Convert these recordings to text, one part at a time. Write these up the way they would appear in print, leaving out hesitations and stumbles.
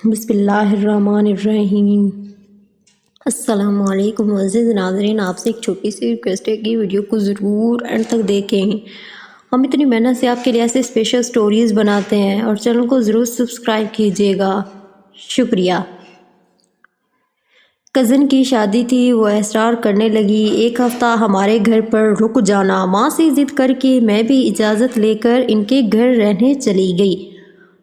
بسم اللہ الرحمن الرحیم۔ السلام علیکم عزیز ناظرین، آپ سے ایک چھوٹی سی ریکویسٹ ہے کہ ویڈیو کو ضرور اینڈ تک دیکھیں۔ ہم اتنی محنت سے آپ کے لیے ایسے اسپیشل سٹوریز بناتے ہیں اور چینل کو ضرور سبسکرائب کیجیے گا، شکریہ۔ کزن کی شادی تھی، وہ اصرار کرنے لگی ایک ہفتہ ہمارے گھر پر رک جانا۔ ماں سے ضد کر کے میں بھی اجازت لے کر ان کے گھر رہنے چلی گئی،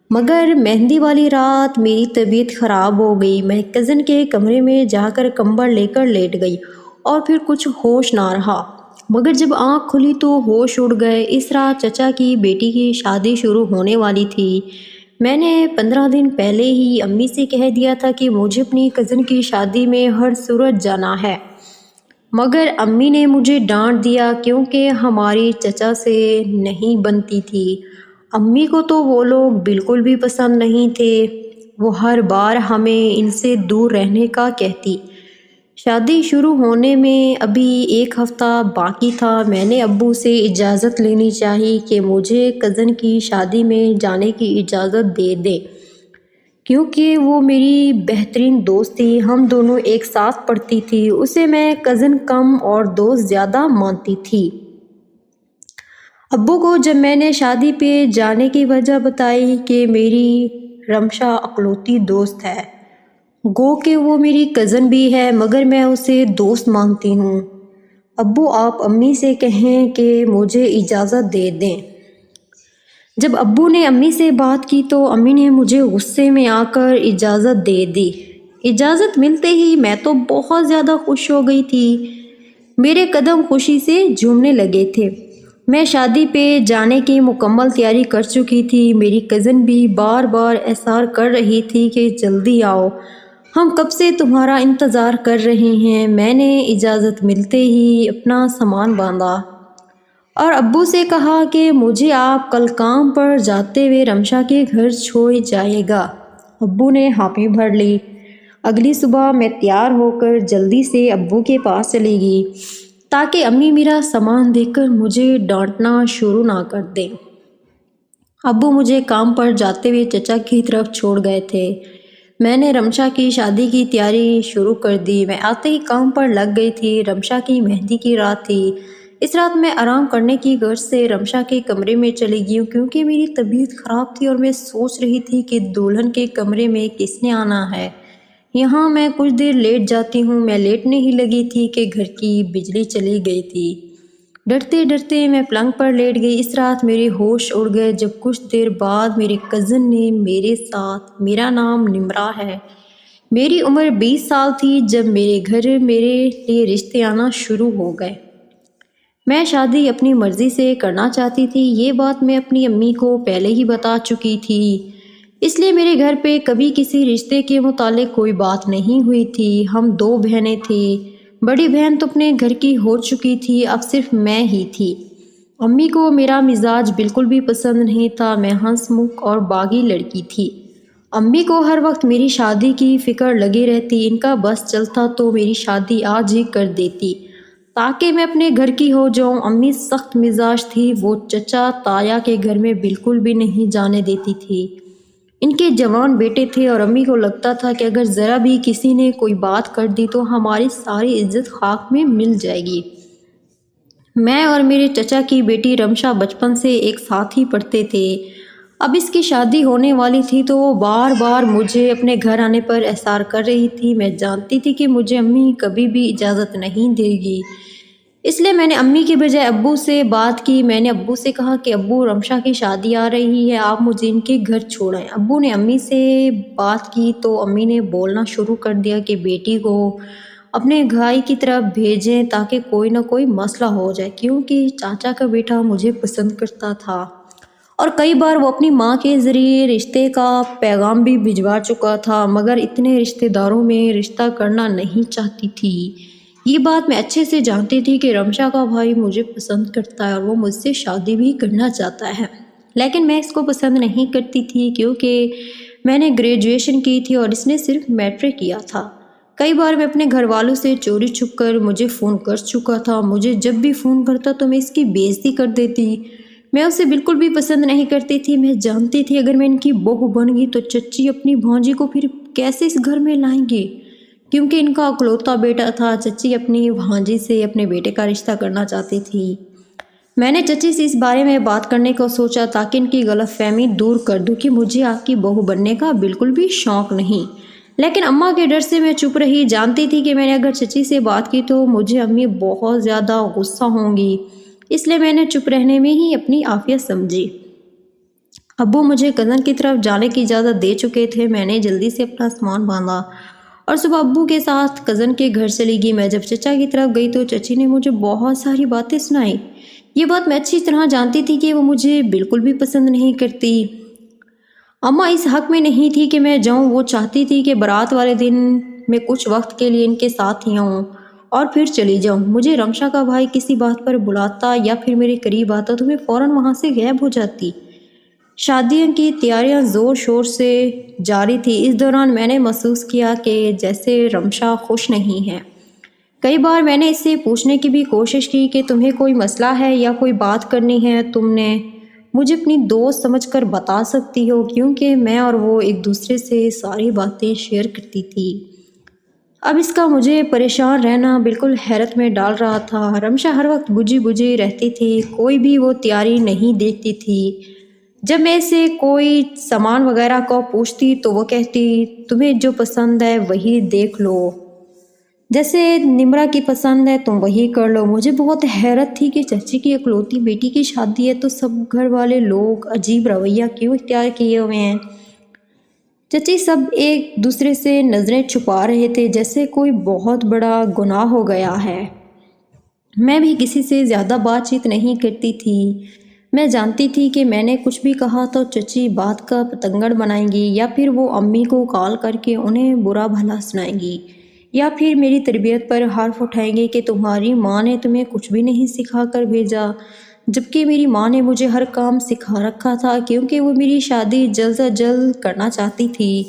مگر مہندی والی رات میری طبیعت خراب ہو گئی۔ میں کزن کے کمرے میں جا کر کمبل لے کر لیٹ گئی اور پھر کچھ ہوش نہ رہا، مگر جب آنکھ کھلی تو ہوش اڑ گئے۔ اس رات چچا کی بیٹی کی شادی شروع ہونے والی تھی۔ میں نے 15 دن پہلے ہی امی سے کہہ دیا تھا کہ مجھے اپنی کزن کی شادی میں ہر صورت جانا ہے، مگر امی نے مجھے ڈانٹ دیا کیونکہ ہماری چچا سے نہیں بنتی تھی۔ امی کو تو وہ لوگ بالکل بھی پسند نہیں تھے، وہ ہر بار ہمیں ان سے دور رہنے کا کہتی۔ شادی شروع ہونے میں ابھی ایک ہفتہ باقی تھا۔ میں نے ابو سے اجازت لینی چاہی کہ مجھے کزن کی شادی میں جانے کی اجازت دے دیں، کیونکہ وہ میری بہترین دوست تھی، ہم دونوں ایک ساتھ پڑھتی تھی۔ اسے میں کزن کم اور دوست زیادہ مانتی تھی۔ ابو کو جب میں نے شادی پہ جانے کی وجہ بتائی کہ میری رمشا اکلوتی دوست ہے، گو کہ وہ میری کزن بھی ہے، مگر میں اسے دوست مانتی ہوں، ابو آپ امی سے کہیں کہ مجھے اجازت دے دیں۔ جب ابو نے امی سے بات کی تو امی نے مجھے غصے میں آ کر اجازت دے دی۔ اجازت ملتے ہی میں تو بہت زیادہ خوش ہو گئی تھی، میرے قدم خوشی سے جھومنے لگے تھے۔ میں شادی پہ جانے کی مکمل تیاری کر چکی تھی۔ میری کزن بھی بار بار اصرار کر رہی تھی کہ جلدی آؤ، ہم کب سے تمہارا انتظار کر رہے ہیں۔ میں نے اجازت ملتے ہی اپنا سامان باندھا اور ابو سے کہا کہ مجھے آپ کل کام پر جاتے ہوئے رمشا کے گھر چھوڑ جائے گا۔ ابو نے حامی بھر لی۔ اگلی صبح میں تیار ہو کر جلدی سے ابو کے پاس چلی گئی تاکہ امی میرا سامان دیکھ کر مجھے ڈانٹنا شروع نہ کر دیں۔ ابو مجھے کام پر جاتے ہوئے چچا کی طرف چھوڑ گئے تھے۔ میں نے رمشا کی شادی کی تیاری شروع کر دی۔ میں آتے ہی کام پر لگ گئی تھی۔ رمشا کی مہندی کی رات تھی۔ اس رات میں آرام کرنے کی غرض سے رمشا کے کمرے میں چلی گئی کیونکہ میری طبیعت خراب تھی اور میں سوچ رہی تھی کہ دلہن کے کمرے میں کس نے آنا ہے، یہاں میں کچھ دیر لیٹ جاتی ہوں۔ میں لیٹنے ہی لگی تھی کہ گھر کی بجلی چلی گئی تھی۔ ڈرتے ڈرتے میں پلنگ پر لیٹ گئی۔ اس رات میرے ہوش اڑ گئے جب کچھ دیر بعد میری کزن نے میرے ساتھ، میرا نام نمرا ہے، میری عمر 20 سال تھی، جب میرے گھر میرے لیے رشتے آنا شروع ہو گئے۔ میں شادی اپنی مرضی سے کرنا چاہتی تھی، یہ بات میں اپنی امی کو پہلے ہی بتا چکی تھی، اس لیے میرے گھر پہ کبھی کسی رشتے کے متعلق کوئی بات نہیں ہوئی تھی۔ ہم 2 بہنیں تھیں، بڑی بہن تو اپنے گھر کی ہو چکی تھی، اب صرف میں ہی تھی۔ امی کو میرا مزاج بالکل بھی پسند نہیں تھا، میں ہنس مکھ اور باغی لڑکی تھی۔ امی کو ہر وقت میری شادی کی فکر لگی رہتی، ان کا بس چلتا تو میری شادی آج ہی کر دیتی تاکہ میں اپنے گھر کی ہو جاؤں۔ امی سخت مزاج تھی، وہ چچا تایا کے گھر میں بالکل بھی نہیں جانے دیتی تھی۔ ان کے جوان بیٹے تھے اور امی کو لگتا تھا کہ اگر ذرا بھی کسی نے کوئی بات کر دی تو ہماری ساری عزت خاک میں مل جائے گی۔ میں اور میرے چچا کی بیٹی رمشا بچپن سے ایک ساتھ ہی پڑھتے تھے۔ اب اس کی شادی ہونے والی تھی تو وہ بار بار مجھے اپنے گھر آنے پر اصرار کر رہی تھی۔ میں جانتی تھی کہ مجھے امی کبھی بھی اجازت نہیں دے گی، اس لیے میں نے امی کے بجائے ابو سے بات کی۔ میں نے ابو سے کہا کہ ابو رمشا کی شادی آ رہی ہے، آپ مجھے ان کے گھر چھوڑیں۔ ابو نے امی سے بات کی تو امی نے بولنا شروع کر دیا کہ بیٹی کو اپنے بھائی کی طرف بھیجیں تاکہ کوئی نہ کوئی مسئلہ ہو جائے، کیونکہ چاچا کا بیٹا مجھے پسند کرتا تھا اور کئی بار وہ اپنی ماں کے ذریعے رشتے کا پیغام بھی بھجوا چکا تھا، مگر اتنے رشتہ داروں میں رشتہ کرنا نہیں چاہتی تھی۔ یہ بات میں اچھے سے جانتی تھی کہ رمشا کا بھائی مجھے پسند کرتا ہے اور وہ مجھ سے شادی بھی کرنا چاہتا ہے، لیکن میں اس کو پسند نہیں کرتی تھی کیونکہ میں نے گریجویشن کی تھی اور اس نے صرف میٹرک کیا تھا۔ کئی بار میں اپنے گھر والوں سے چوری چھپ کر مجھے فون کر چکا تھا، مجھے جب بھی فون کرتا تو میں اس کی بے عزتی کر دیتی۔ میں اسے بالکل بھی پسند نہیں کرتی تھی۔ میں جانتی تھی اگر میں ان کی بہو بن گئی تو چچی اپنی بھانجی کو پھر کیسے اس گھر میں لائیں گی، کیونکہ ان کا اکلوتا بیٹا تھا۔ چچی اپنی بھانجی سے اپنے بیٹے کا رشتہ کرنا چاہتی تھی۔ میں نے چچی سے اس بارے میں بات کرنے کو سوچا تاکہ ان کی غلط فہمی دور کر دوں کہ مجھے آپ کی بہو بننے کا بالکل بھی شوق نہیں، لیکن اماں کے ڈر سے میں چپ رہی۔ جانتی تھی کہ میں نے اگر چچی سے بات کی تو مجھے امی بہت زیادہ غصہ ہوں گی، اس لیے میں نے چپ رہنے میں ہی اپنی عافیت سمجھی۔ ابو مجھے کزن کی طرف جانے کی اجازت دے چکے تھے۔ میں نے جلدی سے اپنا سامان باندھا اور صبح ابو کے ساتھ کزن کے گھر چلی گئی۔ میں جب چچا کی طرف گئی تو چچی نے مجھے بہت ساری باتیں سنائی۔ یہ بات میں اچھی طرح جانتی تھی کہ وہ مجھے بالکل بھی پسند نہیں کرتی۔ اماں اس حق میں نہیں تھی کہ میں جاؤں، وہ چاہتی تھی کہ بارات والے دن میں کچھ وقت کے لیے ان کے ساتھ ہی آؤں اور پھر چلی جاؤں۔ مجھے رمشا کا بھائی کسی بات پر بلاتا یا پھر میرے قریب آتا تو میں فوراً وہاں سے غائب ہو جاتی۔ شادیوں کی تیاریاں زور شور سے جاری تھی۔ اس دوران میں نے محسوس کیا کہ جیسے رمشا خوش نہیں ہے۔ کئی بار میں نے اس سے پوچھنے کی بھی کوشش کی کہ تمہیں کوئی مسئلہ ہے یا کوئی بات کرنی ہے، تم نے مجھے اپنی دوست سمجھ کر بتا سکتی ہو، کیونکہ میں اور وہ ایک دوسرے سے ساری باتیں شیئر کرتی تھی۔ اب اس کا مجھے پریشان رہنا بالکل حیرت میں ڈال رہا تھا۔ رمشا ہر وقت بجھی بجھی رہتی تھی، کوئی بھی وہ تیاری نہیں دیکھتی تھی۔ جب میں اسے کوئی سامان وغیرہ کو پوچھتی تو وہ کہتی تمہیں جو پسند ہے وہی دیکھ لو، جیسے نمرا کی پسند ہے تم وہی کر لو۔ مجھے بہت حیرت تھی کہ چچی کی اکلوتی بیٹی کی شادی ہے تو سب گھر والے لوگ عجیب رویہ کیوں اختیار کیے ہوئے ہیں۔ چچی سب ایک دوسرے سے نظریں چھپا رہے تھے جیسے کوئی بہت بڑا گناہ ہو گیا ہے۔ میں بھی کسی سے زیادہ بات چیت نہیں کرتی تھی۔ میں جانتی تھی کہ میں نے کچھ بھی کہا تو چچی بات کا پتنگڑ بنائیں گی، یا پھر وہ امی کو کال کر کے انہیں برا بھلا سنائیں گی، یا پھر میری تربیت پر حرف اٹھائیں گے کہ تمہاری ماں نے تمہیں کچھ بھی نہیں سکھا کر بھیجا، جبکہ میری ماں نے مجھے ہر کام سکھا رکھا تھا، کیونکہ وہ میری شادی جلد از جلد کرنا چاہتی تھی۔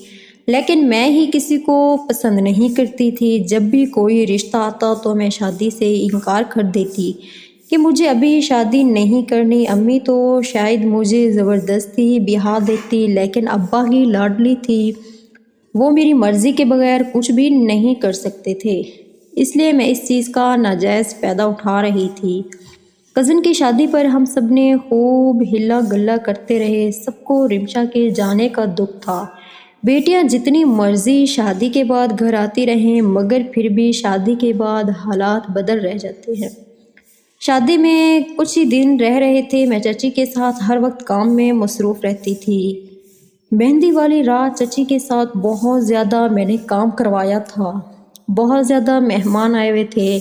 لیکن میں ہی کسی کو پسند نہیں کرتی تھی۔ جب بھی کوئی رشتہ آتا تو میں شادی سے انکار کر دیتی کہ مجھے ابھی شادی نہیں کرنی۔ امی تو شاید مجھے زبردستی ہی بیاہ دیتی، لیکن ابا ہی لاڈلی تھی، وہ میری مرضی کے بغیر کچھ بھی نہیں کر سکتے تھے، اس لیے میں اس چیز کا ناجائز فائدہ اٹھا رہی تھی۔ کزن کی شادی پر ہم سب نے خوب ہلا گلا کرتے رہے۔ سب کو رمشا کے جانے کا دکھ تھا۔ بیٹیاں جتنی مرضی شادی کے بعد گھر آتی رہیں، مگر پھر بھی شادی کے بعد حالات بدل رہ جاتے ہیں۔ شادی میں کچھ ہی دن رہ رہے تھے۔ میں چچی کے ساتھ ہر وقت کام میں مصروف رہتی تھی۔ مہندی والی رات چچی کے ساتھ بہت زیادہ میں نے کام کروایا تھا۔ بہت زیادہ مہمان آئے ہوئے تھے۔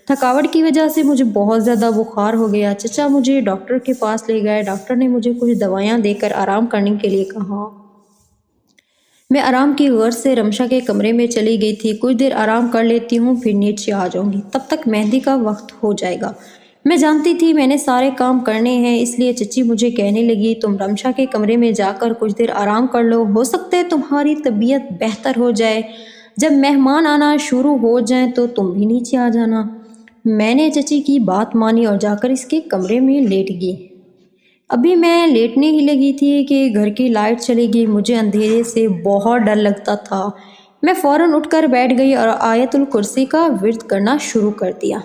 تھکاوٹ کی وجہ سے مجھے بہت زیادہ بخار ہو گیا۔ چچا مجھے ڈاکٹر کے پاس لے گئے۔ ڈاکٹر نے مجھے کچھ دوائیاں دے کر آرام کرنے کے لیے کہا۔ میں آرام کی غرض سے رمشا کے کمرے میں چلی گئی تھی۔ کچھ دیر آرام کر لیتی ہوں پھر نیچے آ جاؤں گی، تب تک مہندی کا وقت ہو جائے گا۔ میں جانتی تھی میں نے سارے کام کرنے ہیں، اس لیے چچی مجھے کہنے لگی تم رمشا کے کمرے میں جا کر کچھ دیر آرام کر لو، ہو سکتا ہے تمہاری طبیعت بہتر ہو جائے، جب مہمان آنا شروع ہو جائیں تو تم بھی نیچے آ جانا۔ میں نے چچی کی بات مانی اور جا کر اس کے کمرے میں لیٹ گئی۔ ابھی میں لیٹنے ہی لگی تھی کہ گھر کی لائٹ چلی گئی۔ مجھے اندھیرے سے بہت ڈر لگتا تھا۔ میں فوراً اٹھ کر بیٹھ گئی اور آیت الکرسی کا ورد کرنا شروع کر دیا۔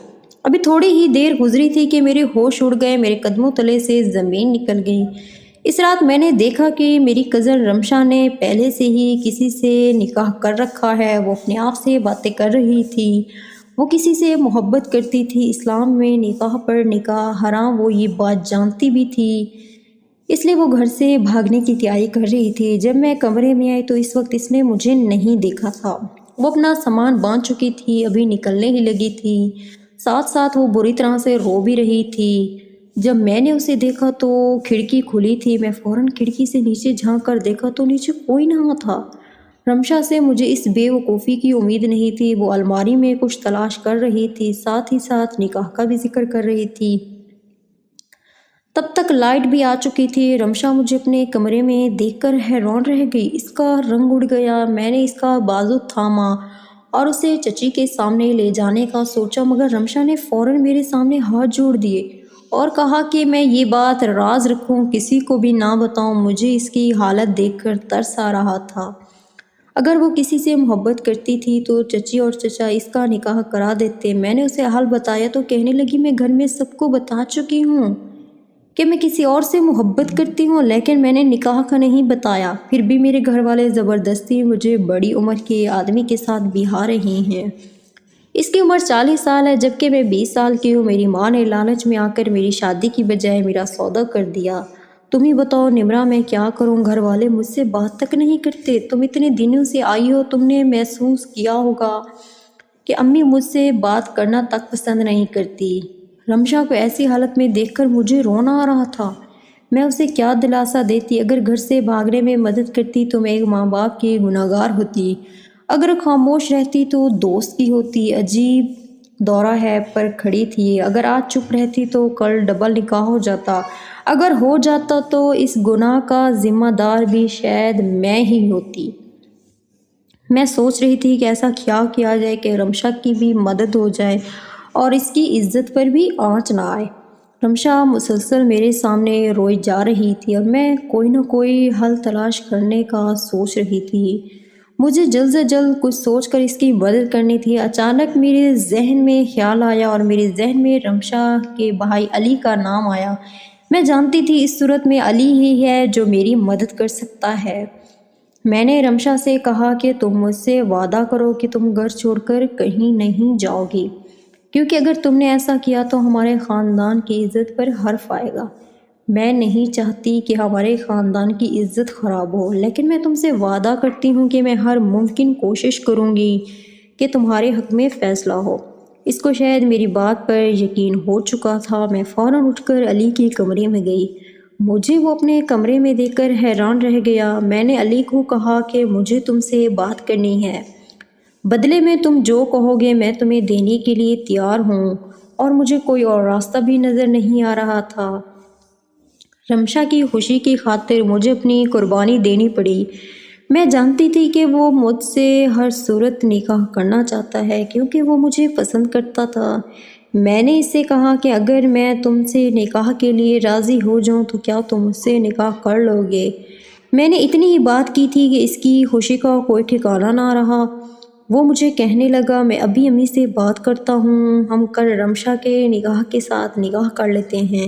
ابھی تھوڑی ہی دیر گزری تھی کہ میرے ہوش اڑ گئے، میرے قدموں تلے سے زمین نکل گئی۔ اس رات میں نے دیکھا کہ میری کزن رمشا نے پہلے سے ہی کسی سے نکاح کر رکھا ہے۔ وہ اپنے آپ سے باتیں کر رہی تھی، وہ کسی سے محبت کرتی تھی۔ اسلام میں نکاح پر نکاح حرام، وہ یہ بات جانتی بھی تھی، اس لیے وہ گھر سے بھاگنے کی تیاری کر رہی تھی۔ جب میں کمرے میں آئی تو اس وقت اس نے مجھے نہیں دیکھا تھا۔ وہ اپنا سامان باندھ چکی تھی، ابھی نکلنے ہی لگی تھی۔ ساتھ ساتھ وہ بری طرح سے رو بھی رہی تھی۔ جب میں نے اسے دیکھا تو کھڑکی کھلی تھی۔ میں فوراً کھڑکی سے نیچے جھانک کر دیکھا تو نیچے کوئی نہ تھا۔ رمشا سے مجھے اس بے وقوفی کی امید نہیں تھی۔ وہ الماری میں کچھ تلاش کر رہی تھی، ساتھ ہی ساتھ نکاح کا بھی ذکر کر رہی تھی۔ تب تک لائٹ بھی آ چکی تھی۔ رمشا مجھے اپنے کمرے میں دیکھ کر حیران رہ گئی۔ اس کا رنگ اڑ گیا۔ میں نے اس کا بازو تھاما اور اسے چچی کے سامنے لے جانے کا سوچا، مگر رمشا نے فوراً میرے سامنے ہاتھ جوڑ دیے اور کہا کہ میں یہ بات راز رکھوں، کسی کو بھی نہ بتاؤں۔ مجھے اس کی حالت دیکھ کر ترس آ رہا تھا۔ اگر وہ کسی سے محبت کرتی تھی تو چچی اور چچا اس کا نکاح کرا دیتے۔ میں نے اسے حال بتایا تو کہنے لگی میں گھر میں سب کو بتا چکی ہوں کہ میں کسی اور سے محبت کرتی ہوں، لیکن میں نے نکاح کا نہیں بتایا۔ پھر بھی میرے گھر والے زبردستی مجھے بڑی عمر کے آدمی کے ساتھ بہا رہے ہیں۔ اس کی عمر 40 سال ہے جبکہ میں 20 سال کی ہوں۔ میری ماں نے لالچ میں آ کر میری شادی کی بجائے میرا سودا کر دیا۔ تم ہی بتاؤ نمرا میں کیا کروں؟ گھر والے مجھ سے بات تک نہیں کرتے۔ تم اتنے دنوں سے آئی ہو، تم نے محسوس کیا ہوگا کہ امی مجھ سے بات کرنا تک پسند نہیں کرتی۔ رمشا کو ایسی حالت میں دیکھ کر مجھے رونا آ رہا تھا۔ میں اسے کیا دلاسا دیتی؟ اگر گھر سے بھاگنے میں مدد کرتی تو میں ایک ماں باپ کی گناہگار ہوتی، اگر خاموش رہتی تو دوست کی ہوتی۔ عجیب دورہ ہے پر کھڑی تھی، اگر آج چپ رہتی تو کل ڈبل نکاح ہو جاتا، اگر ہو جاتا تو اس گناہ کا ذمہ دار بھی شاید میں ہی ہوتی۔ میں سوچ رہی تھی کہ ایسا کیا کیا جائے کہ رمشا کی بھی مدد ہو جائے اور اس کی عزت پر بھی آنچ نہ آئے۔ رمشا مسلسل میرے سامنے روئی جا رہی تھی اور میں کوئی نہ کوئی حل تلاش کرنے کا سوچ رہی تھی۔ مجھے جلد سے جلد کچھ سوچ کر اس کی مدد کرنی تھی۔ اچانک میرے ذہن میں خیال آیا اور میرے ذہن میں رمشا کے بھائی علی کا نام آیا۔ میں جانتی تھی اس صورت میں علی ہی ہے جو میری مدد کر سکتا ہے۔ میں نے رمشا سے کہا کہ تم مجھ سے وعدہ کرو کہ تم گھر چھوڑ کر کہیں نہیں جاؤ گی، کیونکہ اگر تم نے ایسا کیا تو ہمارے خاندان کی عزت پر حرف آئے گا۔ میں نہیں چاہتی کہ ہمارے خاندان کی عزت خراب ہو، لیکن میں تم سے وعدہ کرتی ہوں کہ میں ہر ممکن کوشش کروں گی کہ تمہارے حق میں فیصلہ ہو۔ اس کو شاید میری بات پر یقین ہو چکا تھا۔ میں فوراً اٹھ کر علی کے کمرے میں گئی۔ مجھے وہ اپنے کمرے میں دیکھ کر حیران رہ گیا۔ میں نے علی کو کہا کہ مجھے تم سے بات کرنی ہے، بدلے میں تم جو کہو گے میں تمہیں دینے کے لیے تیار ہوں، اور مجھے کوئی اور راستہ بھی نظر نہیں آ رہا تھا۔ رمشا کی خوشی کی خاطر مجھے اپنی قربانی دینی پڑی۔ میں جانتی تھی کہ وہ مجھ سے ہر صورت نکاح کرنا چاہتا ہے کیونکہ وہ مجھے پسند کرتا تھا۔ میں نے اس سے کہا کہ اگر میں تم سے نکاح کے لیے راضی ہو جاؤں تو کیا تم مجھ سے نکاح کر لو گے؟ میں نے اتنی ہی بات کی تھی کہ اس کی خوشی کا کوئی ٹھکانہ نہ رہا۔ وہ مجھے کہنے لگا میں ابھی امی سے بات کرتا ہوں، ہم کل رمشا کے نکاح کے ساتھ نکاح کر لیتے ہیں،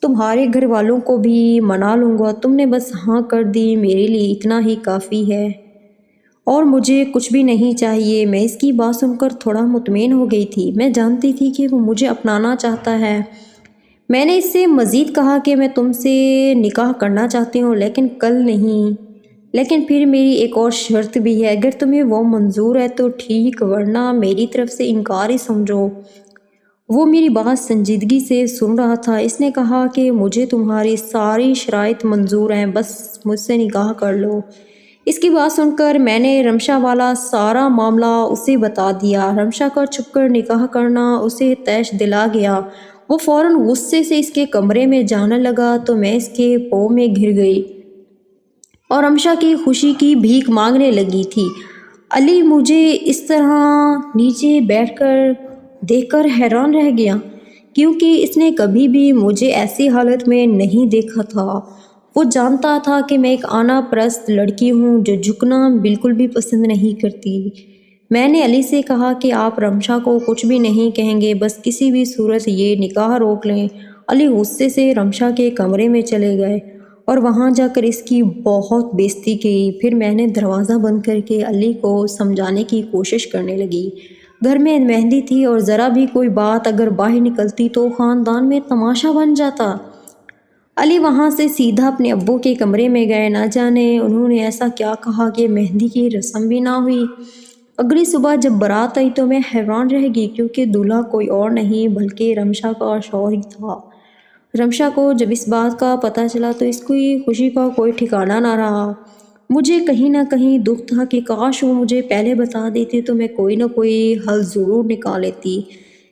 تمہارے گھر والوں کو بھی منا لوں گا، تم نے بس ہاں کر دی، میرے لیے اتنا ہی کافی ہے اور مجھے کچھ بھی نہیں چاہیے۔ میں اس کی بات سن کر تھوڑا مطمئن ہو گئی تھی۔ میں جانتی تھی کہ وہ مجھے اپنانا چاہتا ہے۔ میں نے اس سے مزید کہا کہ میں تم سے نکاح کرنا چاہتی ہوں لیکن کل نہیں، لیکن پھر میری ایک اور شرط بھی ہے، اگر تمہیں وہ منظور ہے تو ٹھیک، ورنہ میری طرف سے انکار ہی سمجھو۔ وہ میری بات سنجیدگی سے سن رہا تھا۔ اس نے کہا کہ مجھے تمہاری ساری شرائط منظور ہیں، بس مجھ سے نکاح کر لو۔ اس کی بات سن کر میں نے رمشا والا سارا معاملہ اسے بتا دیا۔ رمشا کا چھپ کر نکاح کرنا اسے طیش دلا گیا۔ وہ فوراً غصے سے اس کے کمرے میں جانے لگا تو میں اس کے پاؤں میں گر گئی اور رمشا کی خوشی کی بھیک مانگنے لگی تھی۔ علی مجھے اس طرح نیچے بیٹھ کر دیکھ کر حیران رہ گیا کیونکہ اس نے کبھی بھی مجھے ایسی حالت میں نہیں دیکھا تھا۔ وہ جانتا تھا کہ میں ایک آنا پرست لڑکی ہوں جو جھکنا بالکل بھی پسند نہیں کرتی۔ میں نے علی سے کہا کہ آپ رمشا کو کچھ بھی نہیں کہیں گے، بس کسی بھی صورت یہ نکاح روک لیں۔ علی غصے سے رمشا کے کمرے میں چلے گئے اور وہاں جا کر اس کی بہت بےعزتی کی۔ پھر میں نے دروازہ بند کر کے علی کو سمجھانے کی کوشش کرنے لگی۔ گھر میں مہندی تھی اور ذرا بھی کوئی بات اگر باہر نکلتی تو خاندان میں تماشا بن جاتا۔ علی وہاں سے سیدھا اپنے ابو کے کمرے میں گئے۔ نہ جانے انہوں نے ایسا کیا کہا کہ مہندی کی رسم بھی نہ ہوئی۔ اگلی صبح جب بارات آئی تو میں حیران رہ گئی کیونکہ دولہا کوئی اور نہیں بلکہ رمشا کا شوہر ہی تھا۔ رمشا کو جب اس بات کا پتہ چلا تو اس کی خوشی کا کوئی ٹھکانہ نہ رہا۔ مجھے کہیں نہ کہیں دکھ تھا کہ کاش وہ مجھے پہلے بتا دیتے تو میں کوئی نہ کوئی حل ضرور نکال لیتی۔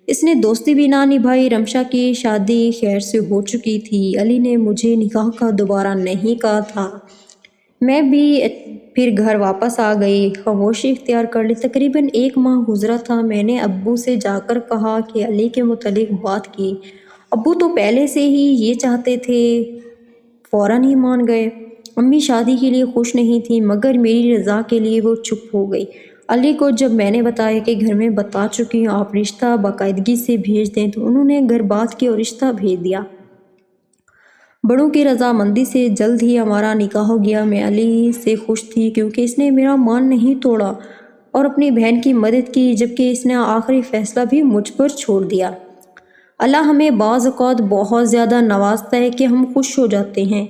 اس نے دوستی بھی نہ نبھائی۔ رمشا کی شادی خیر سے ہو چکی تھی۔ علی نے مجھے نکاح کا دوبارہ نہیں کہا تھا۔ میں بھی پھر گھر واپس آ گئی، خاموشی اختیار کر لی۔ تقریباً 1 ماہ گزرا تھا۔ میں نے ابو سے جا کر کہا کہ علی کے متعلق بات کی۔ ابو تو پہلے سے ہی یہ چاہتے تھے، فوراً ہی مان گئے۔ امی شادی کے لیے خوش نہیں تھی مگر میری رضا کے لیے وہ چپ ہو گئی۔ علی کو جب میں نے بتایا کہ گھر میں بتا چکی ہوں، آپ رشتہ باقاعدگی سے بھیج دیں، تو انہوں نے گھر بات کی اور رشتہ بھیج دیا۔ بڑوں کی رضامندی سے جلد ہی ہمارا نکاح ہو گیا۔ میں علی سے خوش تھی کیونکہ اس نے میرا مان نہیں توڑا اور اپنی بہن کی مدد کی، جبکہ اس نے آخری فیصلہ بھی مجھ پر چھوڑ دیا۔ اللہ ہمیں بعض اوقات بہت زیادہ نوازتا ہے کہ ہم خوش ہو جاتے ہیں۔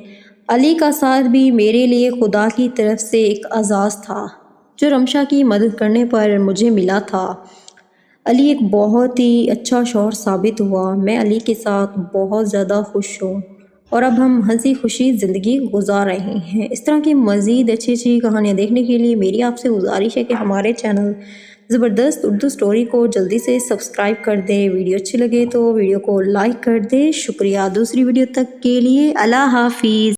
علی کا ساتھ بھی میرے لیے خدا کی طرف سے ایک اعزاز تھا جو رمشا کی مدد کرنے پر مجھے ملا تھا۔ علی ایک بہت ہی اچھا شوہر ثابت ہوا۔ میں علی کے ساتھ بہت زیادہ خوش ہوں اور اب ہم ہنسی خوشی زندگی گزار رہے ہیں۔ اس طرح کی مزید اچھی کہانیاں دیکھنے کے لیے میری آپ سے گزارش ہے کہ ہمارے چینل زبردست اردو سٹوری کو جلدی سے سبسکرائب کر دیں۔ ویڈیو اچھی لگے تو ویڈیو کو لائک کر دیں۔ شکریہ۔ دوسری ویڈیو تک کے لیے اللہ حافظ۔